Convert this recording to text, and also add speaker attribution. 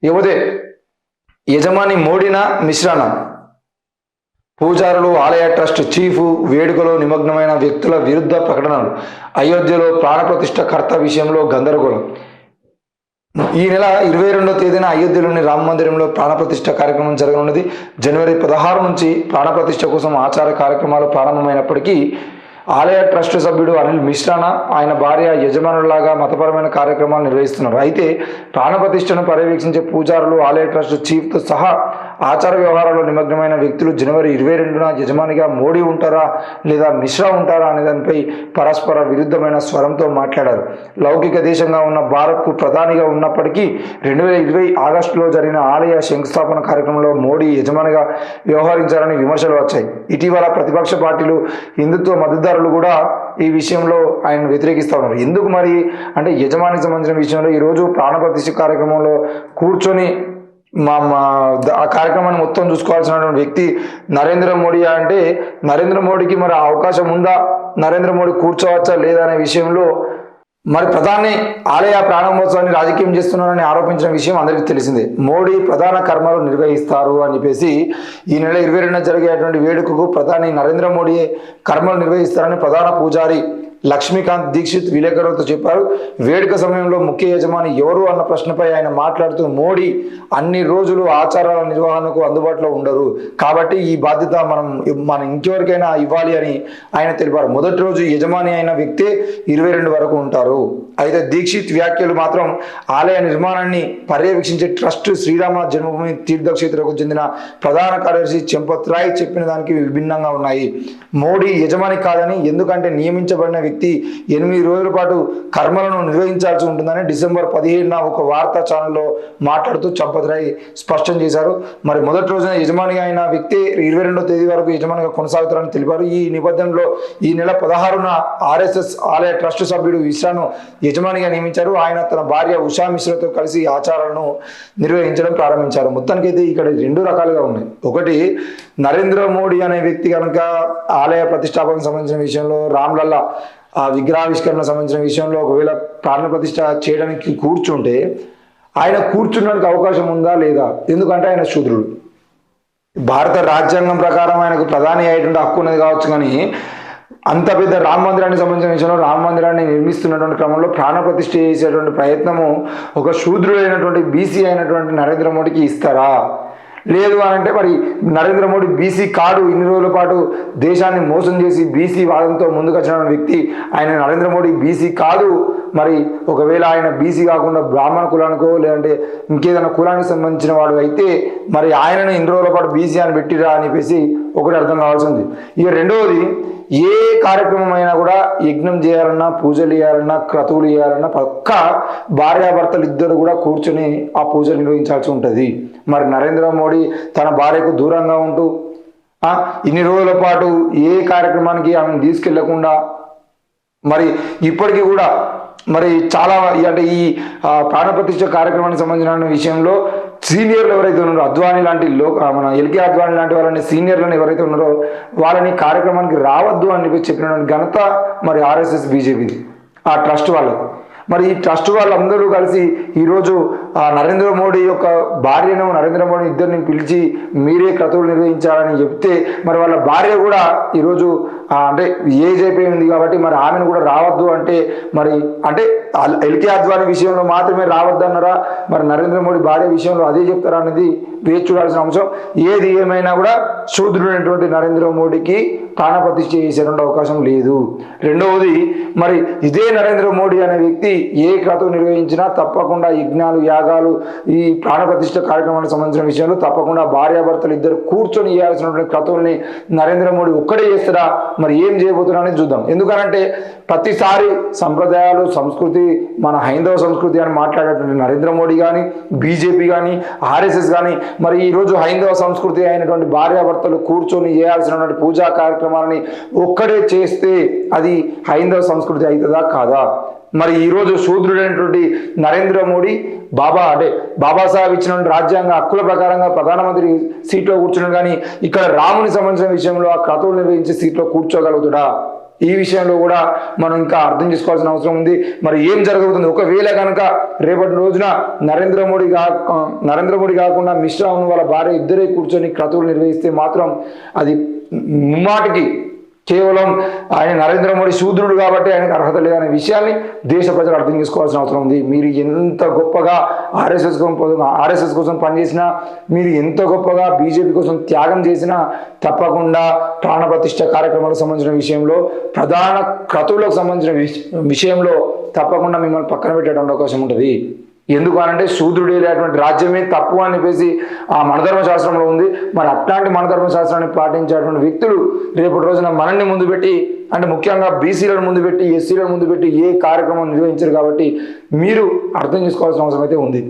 Speaker 1: ఇకపోతే యజమాని మోడీనా మిశ్రానా? పూజారులు, ఆలయ ట్రస్ట్ చీఫ్, వేడుకలో నిమగ్నమైన వ్యక్తుల విరుద్ధ ప్రకటనలు, అయోధ్యలో ప్రాణప్రతిష్ఠ కర్త విషయంలో గందరగోళం. ఈ నెల 22వ తేదీన అయోధ్యలోని రామ మందిరంలో ప్రాణప్రతిష్ఠ కార్యక్రమం జరగనున్నది. జనవరి 16 నుంచి ప్రాణప్రతిష్ఠ కోసం ఆచార కార్యక్రమాలు ప్రారంభమైనప్పటికీ ఆలయ ట్రస్ట్ సభ్యుడు అనిల్ మిశ్రానా ఆయన భార్య యజమానులాగా మతపరమైన కార్యక్రమాలు నిర్వహిస్తున్నారు. అయితే ప్రాణప్రతిష్ఠను పర్యవేక్షించే పూజారులు, ఆలయ ట్రస్ట్ చీఫ్తో సహా ఆచార వ్యవహారాల్లో నిమగ్నమైన వ్యక్తులు జనవరి 22న యజమానిగా మోడీ ఉంటారా లేదా మిశ్రా ఉంటారా అనే దానిపై పరస్పర విరుద్ధమైన స్వరంతో మాట్లాడారు. లౌకిక దేశంగా ఉన్న భారత్కు ప్రధానిగా ఉన్నప్పటికీ 2020 ఆగస్టులో జరిగిన ఆలయ శంకుస్థాపన కార్యక్రమంలో మోడీ యజమానిగా వ్యవహరించారని విమర్శలు వచ్చాయి. ఇటీవల ప్రతిపక్ష పార్టీలు, హిందుత్వ మద్దతుదారులు కూడా ఈ విషయంలో ఆయన వ్యతిరేకిస్తూ ఉన్నారు. ఎందుకు మరి అంటే యజమానికి సంబంధించిన విషయంలో ఈరోజు ప్రాణప్రతిష్ఠ కార్యక్రమంలో కూర్చొని ఆ కార్యక్రమాన్ని మొత్తం చూసుకోవాల్సినటువంటి వ్యక్తి నరేంద్ర మోడీ అంటే నరేంద్ర మోడీకి మరి అవకాశం ఉందా, నరేంద్ర మోడీ కూర్చోవచ్చా లేదా అనే విషయంలో మరి ప్రధాని ఆలయ ప్రారంభోత్సవాన్ని రాజకీయం చేస్తున్నారని ఆరోపించిన విషయం అందరికీ తెలిసిందే. మోడీ ప్రధాన కర్మలు నిర్వహిస్తారు అని చెప్పేసి ఈ నెల 22న జరిగేటువంటి వేడుకకు ప్రధాని నరేంద్ర మోడీ కర్మలు నిర్వహిస్తారని ప్రధాన పూజారి లక్ష్మీకాంత్ దీక్షిత్ విలేకరులతో చెప్పారు. వేడుక సమయంలో ముఖ్య యజమాని ఎవరు అన్న ప్రశ్నపై ఆయన మాట్లాడుతూ మోడీ అన్ని రోజులు ఆచారాల నిర్వహణకు అందుబాటులో ఉండరు కాబట్టి ఈ బాధ్యత మనం ఇంకెవరికైనా ఇవ్వాలి అని ఆయన తెలిపారు. మొదటి రోజు యజమాని అయిన వ్యక్తే 22 వరకు ఉంటారు. అయితే దీక్షిత్ వ్యాఖ్యలు మాత్రం ఆలయ నిర్మాణాన్ని పర్యవేక్షించే ట్రస్ట్ శ్రీరామ జన్మభూమి తీర్థక్షేత్రకు చెందిన ప్రధాన కార్యదర్శి చంపత్ రాయ్ చెప్పిన దానికి విభిన్నంగా ఉన్నాయి. మోడీ యజమాని కాదని, ఎందుకంటే నియమించబడిన వ్యక్తి 8 రోజుల పాటు కర్మలను నిర్వహించాల్సి ఉంటుందని డిసెంబర్ 15న ఒక వార్తా ఛానల్లో మాట్లాడుతూ చంపత్ రాయ్ స్పష్టం చేశారు. మరి మొదటి రోజున యజమానిగా అయిన వ్యక్తి 22వ తేదీ వరకు యజమానిగా కొనసాగుతారని తెలిపారు. ఈ నేపథ్యంలో ఈ నెల 16న RSS ఆలయ ట్రస్ట్ సభ్యుడు మిశ్రాను యజమానిగా నియమించారు. ఆయన తన భార్య ఉషా మిశ్రాతో కలిసి ఆచారాలను నిర్వహించడం ప్రారంభించారు. మొత్తానికైతే ఇక్కడ 2 రకాలుగా ఉన్నాయి. ఒకటి, నరేంద్ర మోడీ అనే వ్యక్తి కనుక ఆలయ ప్రతిష్టాపనకు సంబంధించిన విషయంలో, రామ్లల్లా ఆ విగ్రహావిష్కరణ సంబంధించిన విషయంలో ఒకవేళ ప్రాణ ప్రతిష్ఠ చేయడానికి కూర్చుంటే ఆయన కూర్చున్నడానికి అవకాశం ఉందా లేదా? ఎందుకంటే ఆయన శూద్రుడు. భారత రాజ్యాంగం ప్రకారం ఆయనకు ప్రధాని అయ్యేటువంటి హక్కు ఉన్నది కావచ్చు, కానీ అంత పెద్ద రామ మందిరానికి సంబంధించిన విషయంలో రామ మందిరాన్ని నిర్మిస్తున్నటువంటి క్రమంలో ప్రాణ ప్రతిష్ఠ చేసేటువంటి ప్రయత్నము ఒక శూద్రుడైనటువంటి బీసీ అయినటువంటి నరేంద్ర మోడీకి ఇస్తారా? లేదు అని అంటే మరి నరేంద్ర మోడీ బీసీ కాడు, ఇన్ని రోజుల పాటు దేశాన్ని మోసం చేసి బీసీ వాదంతో ముందుకు వచ్చిన వ్యక్తి ఆయన నరేంద్ర మోడీ బీసీ కాదు. మరి ఒకవేళ ఆయన బీసీ కాకుండా బ్రాహ్మణ కులానికో లేదంటే ఇంకేదైనా కులానికి సంబంధించిన వాడు అయితే మరి ఆయనను ఇన్ని రోజుల పాటు బీసీ అని పెట్టిరా అని చెప్పేసి ఒకటి అర్థం కావాల్సింది. ఇక రెండవది, ఏ కార్యక్రమం అయినా కూడా యజ్ఞం చేయాలన్నా, పూజలు చేయాలన్నా, క్రతువులు చేయాలన్నా పక్క భార్యాభర్తలు ఇద్దరు కూడా కూర్చొని ఆ పూజలు నిర్వహించాల్సి ఉంటుంది. మరి నరేంద్ర మోడీ తన భార్యకు దూరంగా ఉంటూ ఇన్ని రోజుల పాటు ఏ కార్యక్రమానికి ఆమెను తీసుకెళ్లకుండా మరి ఇప్పటికీ కూడా మరి చాలా అంటే ఈ ప్రాణప్రతిష్ఠ కార్యక్రమానికి సంబంధించిన విషయంలో సీనియర్లు ఎవరైతే ఉన్నారో, అద్వానీ లాంటి మన ఎల్కే అద్వానీ లాంటి వాళ్ళని సీనియర్లను ఎవరైతే ఉన్నారో వాళ్ళని కార్యక్రమానికి రావద్దు అని చెప్పినటువంటి ఘనత మరి RSS బీజేపీది, ఆ ట్రస్ట్ వాళ్ళది. మరి ఈ ట్రస్ట్ వాళ్ళందరూ కలిసి ఈరోజు నరేంద్ర మోడీ యొక్క భార్యను, నరేంద్ర మోడీ ఇద్దరిని పిలిచి మీరే క్రతువులు నిర్వహించాలని చెప్తే మరి వాళ్ళ భార్య కూడా ఈరోజు అంటే ఏజ్ అయిపోయింది కాబట్టి మరి ఆమెను కూడా రావద్దు అంటే మరి అంటే ఎల్కే అద్వానీ విషయంలో మాత్రమే రావద్దు అన్నారా, మరి నరేంద్ర మోడీ భార్య విషయంలో అదే చెప్తారా అనేది వేచి చూడాల్సిన అంశం. ఏది ఏమైనా కూడా శూద్రుడైనటువంటి నరేంద్ర మోడీకి ప్రాణప్రతిష్ఠ చేసేటువంటి అవకాశం లేదు. రెండవది, మరి ఇదే నరేంద్ర మోడీ అనే వ్యక్తి ఏ క్రతువు నిర్వహించినా తప్పకుండా యజ్ఞాలు, యాగాలు, ఈ ప్రాణప్రతిష్ఠ కార్యక్రమానికి సంబంధించిన విషయంలో తప్పకుండా భార్యాభర్తలు ఇద్దరు కూర్చొని చేయాల్సినటువంటి క్రతువుల్ని నరేంద్ర మోడీ ఒక్కడే చేస్తారా, మరి ఏం చేయబోతున్నా అనేది చూద్దాం. ఎందుకనంటే ప్రతిసారి సంప్రదాయాలు, సంస్కృతి, మన హైందవ సంస్కృతి అని మాట్లాడేటువంటి నరేంద్ర మోడీ కానీ, బీజేపీ కానీ, RSS కానీ మరి ఈరోజు హైందవ సంస్కృతి అయినటువంటి భార్యాభర్తలు కూర్చొని చేయాల్సినటువంటి పూజా కార్యక్రమాలని ఒక్కడే చేస్తే అది హైందవ సంస్కృతి అవుతుందా కాదా? మరి ఈరోజు శూద్రుడైనటువంటి నరేంద్ర మోడీ బాబాసాహెబ్ ఇచ్చినటువంటి రాజ్యాంగ హక్కుల ప్రకారంగా ప్రధానమంత్రి సీట్లో కూర్చున్నాడు, కానీ ఇక్కడ రాముని సంబంధించిన విషయంలో ఆ క్రతువులు నిర్వహించే సీట్లో కూర్చోగలుగుతాడా? ఈ విషయంలో కూడా మనం ఇంకా అర్థం చేసుకోవాల్సిన అవసరం ఉంది. మరి ఏం జరగబోతుంది ఒకవేళ కనుక రేపటి రోజున నరేంద్ర మోడీ కాకుండా మిశ్రా ఉన్న వాళ్ళ భార్య ఇద్దరే కూర్చొని క్రతువులు నిర్వహిస్తే మాత్రం అది ముమ్మాటికి కేవలం ఆయన నరేంద్ర మోడీ శూద్రుడు కాబట్టి ఆయనకు అర్హత లేదనే విషయాన్ని దేశ ప్రజలు అర్థం చేసుకోవాల్సిన అవసరం ఉంది. మీరు ఎంత గొప్పగా ఆర్ఎస్ఎస్ కోసం పనిచేసినా, మీరు ఎంత గొప్పగా బీజేపీ కోసం త్యాగం చేసినా తప్పకుండా ప్రాణప్రతిష్ఠ కార్యక్రమాలకు సంబంధించిన విషయంలో, ప్రధాన క్రతువులకు సంబంధించిన విషయంలో తప్పకుండా మిమ్మల్ని పక్కన పెట్టేటువంటి అవకాశం ఉంటుంది. ఎందుకు అనంటే శూద్రుడు లేనటువంటి రాజ్యమే తప్పు అని చెప్పేసి ఆ మనధర్మశాస్త్రంలో ఉంది. మరి అట్లాంటి మనధర్మశాస్త్రాన్ని పాటించేటువంటి వ్యక్తులు రేపటి రోజున మనల్ని ముందు పెట్టి, అంటే ముఖ్యంగా బీసీలను ముందు పెట్టి, ఎస్సీలను ముందు పెట్టి ఏ కార్యక్రమం నిర్వహించరు. కాబట్టి మీరు అర్థం చేసుకోవాల్సిన అవసరం అయితే ఉంది.